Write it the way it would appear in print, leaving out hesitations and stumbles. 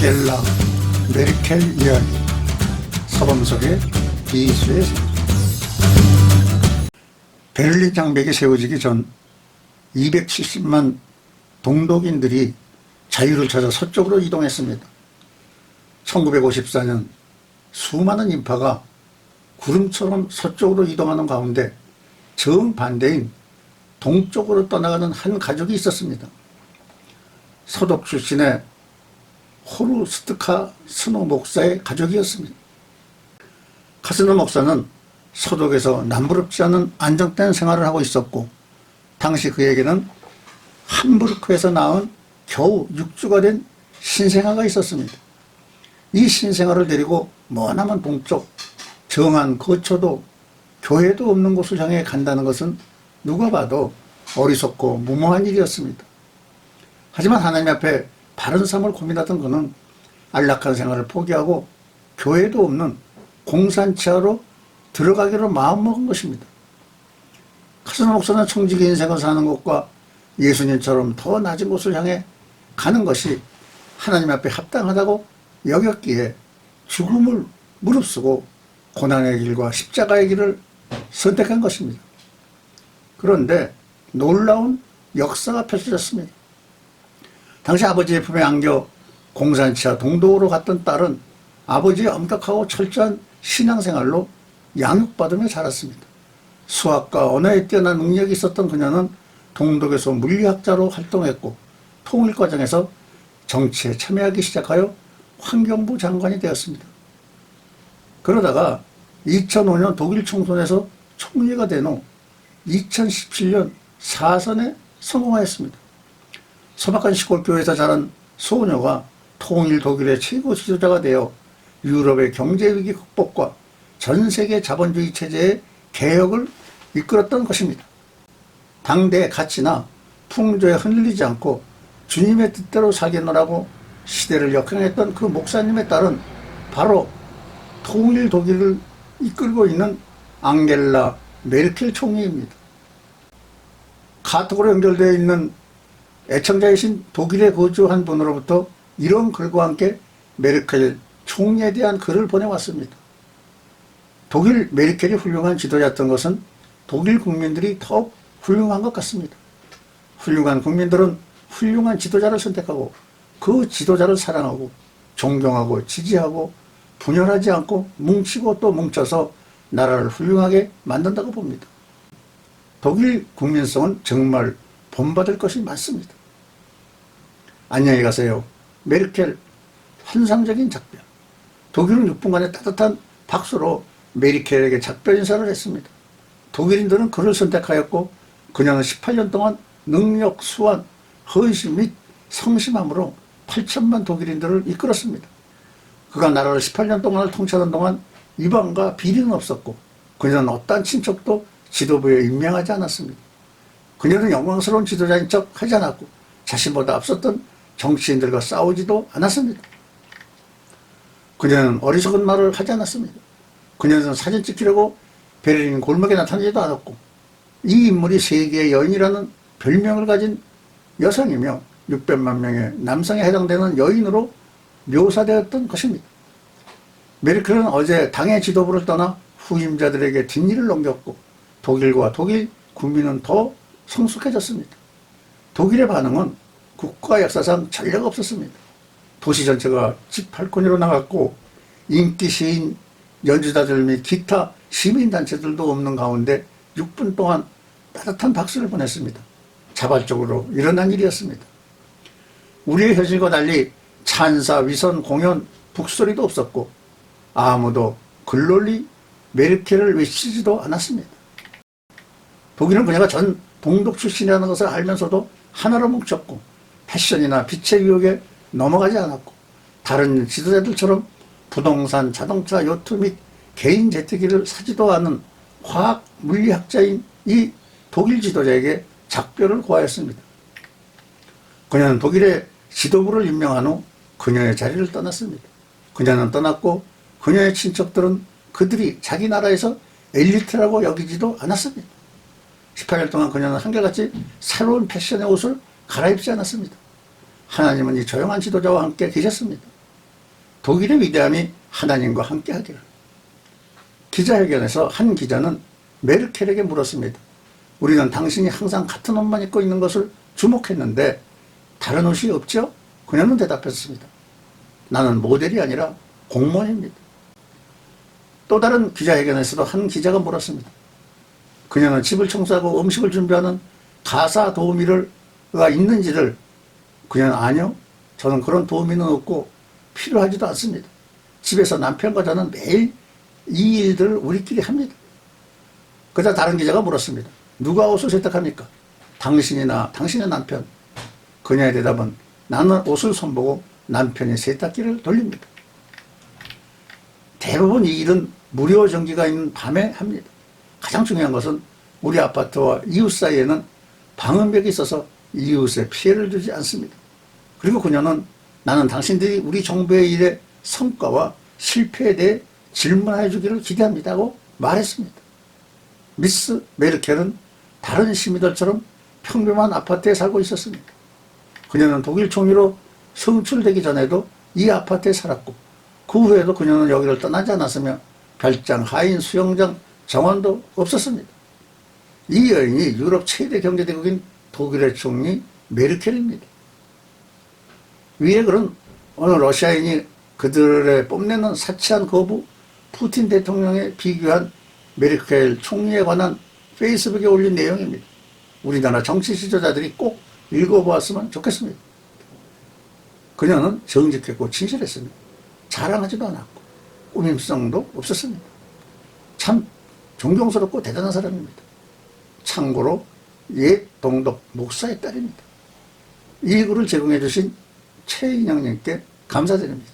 앙겔라 메르켈 이야기 서범 속의 비수의 생. 베를린 장벽이 세워지기 전 270만 동독인들이 자유를 찾아 서쪽으로 이동했습니다. 1954년 수많은 인파가 구름처럼 서쪽으로 이동하는 가운데 정반대인 동쪽으로 떠나가는 한 가족이 있었습니다. 서독 출신의 호루스트카 스노 목사의 가족이었습니다. 카스노 목사는 서독에서 남부럽지 않은 안정된 생활을 하고 있었고, 당시 그에게는 함부르크에서 낳은 겨우 6주가 된 신생아가 있었습니다. 이 신생아를 데리고 머나먼 동쪽 정한 거처도 교회도 없는 곳을 향해 간다는 것은 누가 봐도 어리석고 무모한 일이었습니다. 하지만 하나님 앞에 바른 삶을 고민하던 그는 안락한 생활을 포기하고 교회도 없는 공산치하로 들어가기로 마음먹은 것입니다. 카스노 목사는 청지기 인생을 사는 것과 예수님처럼 더 낮은 곳을 향해 가는 것이 하나님 앞에 합당하다고 여겼기에 죽음을 무릅쓰고 고난의 길과 십자가의 길을 선택한 것입니다. 그런데 놀라운 역사가 펼쳐졌습니다. 당시 아버지의 품에 안겨 공산치하 동독으로 갔던 딸은 아버지의 엄격하고 철저한 신앙생활로 양육받으며 자랐습니다. 수학과 언어에 뛰어난 능력이 있었던 그녀는 동독에서 물리학자로 활동했고 통일과정에서 정치에 참여하기 시작하여 환경부 장관이 되었습니다. 그러다가 2005년 독일 총선에서 총리가 된 후 2017년 4선에 성공하였습니다. 소박한 시골교회에서 자란 소녀가 통일 독일의 최고 지도자가 되어 유럽의 경제위기 극복과 전세계 자본주의 체제의 개혁을 이끌었던 것입니다. 당대의 가치나 풍조에 흔들리지 않고 주님의 뜻대로 살겠노라고 시대를 역행했던 그 목사님의 딸은 바로 통일 독일을 이끌고 있는 앙겔라 메르켈 총리입니다. 카톡으로 연결되어 있는 애청자이신 독일에 거주한 분으로부터 이런 글과 함께 메르켈 총리에 대한 글을 보내왔습니다. 독일 메르켈이 훌륭한 지도자였던 것은 독일 국민들이 더욱 훌륭한 것 같습니다. 훌륭한 국민들은 훌륭한 지도자를 선택하고 그 지도자를 사랑하고 존경하고 지지하고 분열하지 않고 뭉치고 또 뭉쳐서 나라를 훌륭하게 만든다고 봅니다. 독일 국민성은 정말 본받을 것이 많습니다. 안녕히 가세요. 메르켈. 환상적인 작별. 독일은 6분간의 따뜻한 박수로 메르켈에게 작별 인사를 했습니다. 독일인들은 그를 선택하였고 그녀는 18년 동안 능력, 수완, 헌신 및 성심함으로 8천만 독일인들을 이끌었습니다. 그가 나라를 18년 동안을 통치하던 동안 이방과 비리는 없었고 그녀는 어떠한 친척도 지도부에 임명하지 않았습니다. 그녀는 영광스러운 지도자인 척 하지 않았고 자신보다 앞섰던 정치인들과 싸우지도 않았습니다. 그녀는 어리석은 말을 하지 않았습니다. 그녀는 사진 찍히려고 베를린 골목에 나타나지도 않았고 이 인물이 세계의 여인이라는 별명을 가진 여성이며 600만 명의 남성에 해당되는 여인으로 묘사되었던 것입니다. 메르켈은 어제 당의 지도부를 떠나 후임자들에게 뒷일을 넘겼고 독일과 독일 국민은 더 성숙해졌습니다. 독일의 반응은 국가 역사상 전례가 없었습니다. 도시 전체가 집8콘으로 나갔고 인기 시인, 연주자들 및 기타 시민단체들도 없는 가운데 6분 동안 따뜻한 박수를 보냈습니다. 자발적으로 일어난 일이었습니다. 우리의 현실과 달리 찬사, 위선, 공연, 북소리도 없었고 아무도 글로리 메르켈을 외치지도 않았습니다. 독일은 그녀가 전 동독 출신이라는 것을 알면서도 하나로 뭉쳤고 패션이나 빛의 유혹에 넘어가지 않았고 다른 지도자들처럼 부동산, 자동차, 요트 및 개인 제트기를 사지도 않은 화학 물리학자인 이 독일 지도자에게 작별을 고하였습니다. 그녀는 독일의 지도부를 임명한 후 그녀의 자리를 떠났습니다. 그녀는 떠났고 그녀의 친척들은 그들이 자기 나라에서 엘리트라고 여기지도 않았습니다. 18년 동안 그녀는 한결같이 새로운 패션의 옷을 갈아입지 않았습니다. 하나님은 이 조용한 지도자와 함께 계셨습니다. 독일의 위대함이 하나님과 함께하기를. 기자회견에서 한 기자는 메르켈에게 물었습니다. 우리는 당신이 항상 같은 옷만 입고 있는 것을 주목했는데 다른 옷이 없죠? 그녀는 대답했습니다. 나는 모델이 아니라 공무원입니다. 또 다른 기자회견에서도 한 기자가 물었습니다. 그녀는 집을 청소하고 음식을 준비하는 가사 도우미가 있는지를. 그녀는 아니요. 저는 그런 도우미는 없고 필요하지도 않습니다. 집에서 남편과 저는 매일 이 일들을 우리끼리 합니다. 그러자 다른 기자가 물었습니다. 누가 옷을 세탁합니까? 당신이나 당신의 남편. 그녀의 대답은 나는 옷을 손보고 남편이 세탁기를 돌립니다. 대부분 이 일은 무료 전기가 있는 밤에 합니다. 가장 중요한 것은 우리 아파트와 이웃 사이에는 방음벽이 있어서 이웃에 피해를 주지 않습니다. 그리고 그녀는 나는 당신들이 우리 정부의 일의 성과와 실패에 대해 질문해 주기를 기대합니다고 말했습니다. 미스 메르켈은 다른 시민들처럼 평범한 아파트에 살고 있었습니다. 그녀는 독일 총리로 선출되기 전에도 이 아파트에 살았고 그 후에도 그녀는 여기를 떠나지 않았으며 별장, 하인, 수영장, 정원도 없었습니다. 이 여인이 유럽 최대 경제대국인 독일의 총리 메르켈입니다. 위에 그런 어느 러시아인이 그들의 뽐내는 사치한 거부, 푸틴 대통령에 비교한 메르켈 총리에 관한 페이스북에 올린 내용입니다. 우리나라 정치 지도자들이 꼭 읽어보았으면 좋겠습니다. 그녀는 정직했고 진실했습니다. 자랑하지도 않았고 꾸밈성도 없었습니다. 참 존경스럽고 대단한 사람입니다. 참고로 옛 동독 목사의 딸입니다. 이 글을 제공해 주신 최인영님께 감사드립니다.